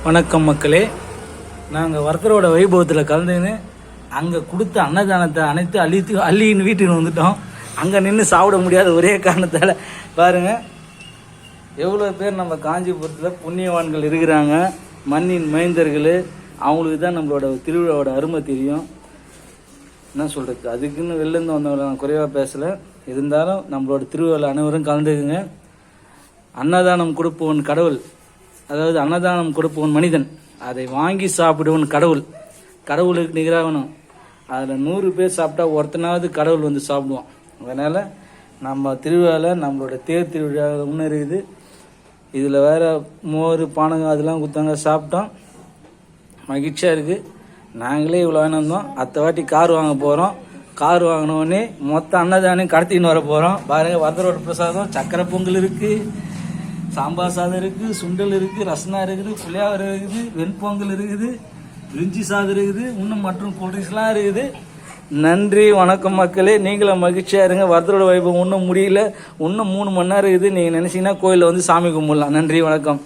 வணக்கம் மக்களே. நாங்கள் வர்த்தரோட வைபவத்தில் கலந்துன்னு அங்கே கொடுத்த அன்னதானத்தை அனைத்து அள்ளின்னு வீட்டுக்கு வந்துட்டோம். அங்கே நின்று சாப்பிட முடியாத ஒரே காரணத்தால் பாருங்கள் எவ்வளோ பேர் நம்ம காஞ்சிபுரத்தில் புண்ணியவான்கள் இருக்கிறாங்க. மண்ணின் மைந்தர்கள், அவங்களுக்கு தான் நம்மளோட திருவிழாவோட அருமை தெரியும். என்ன சொல்கிறது, அதுக்குன்னு வெளிலேருந்து வந்தவங்களை நான் குறைவாக பேசலை. இருந்தாலும் நம்மளோட திருவிழா அனைவரும் கலந்துக்குங்க. அன்னதானம் கொடுப்பவன் கடவுள், அதாவது அன்னதானம் கொடுப்பவன் மனிதன், அதை வாங்கி சாப்பிடுவன் கடவுள். கடவுளுக்கு நிகராகணும். அதில் 100 பேர் சாப்பிட்டா ஒருத்தனாவது கடவுள் வந்து சாப்பிடுவான். அதனால் நம்ம திருவிழாவில் நம்மளோட தேர் திருவிழா ஒன்று இருக்குது. இதில் வேறு மோர் பானகம் அதெல்லாம் கொடுத்தாங்க, சாப்பிட்டோம். மகிழ்ச்சியாக இருக்குது. நாங்களே இவ்வளோ வேணுந்தோம். அடுத்த வாட்டி கார் வாங்க போகிறோம். கார் வாங்கினோடனே மொத்த அன்னதானம் கடத்தின்னு வர போகிறோம். பாருங்கள், வர்த்தரோட பிரசாதம் சக்கரை பொங்கல் இருக்குது, சாம்பார் சாதம் இருக்குது, சுண்டல் இருக்குது, ரசனா இருக்குது, புளியாவரை இருக்குது, வெண்பொங்கல் இருக்குது, பிரிஞ்சி சாதம் இருக்குது, இன்னும் மற்றும் கூல்ட்ரிங்க்ஸ்லாம் இருக்குது. நன்றி, வணக்கம் மக்களே. நீங்களும் மகிழ்ச்சியாக இருங்க. வர்த்தரோட வைபவம் இன்னும் முடியல, இன்னும் 3 மணி நேரம் இருக்குது. நீங்கள் நினச்சிங்கன்னா கோயிலில் வந்து சாமி கும்பிடலாம். நன்றி, வணக்கம்.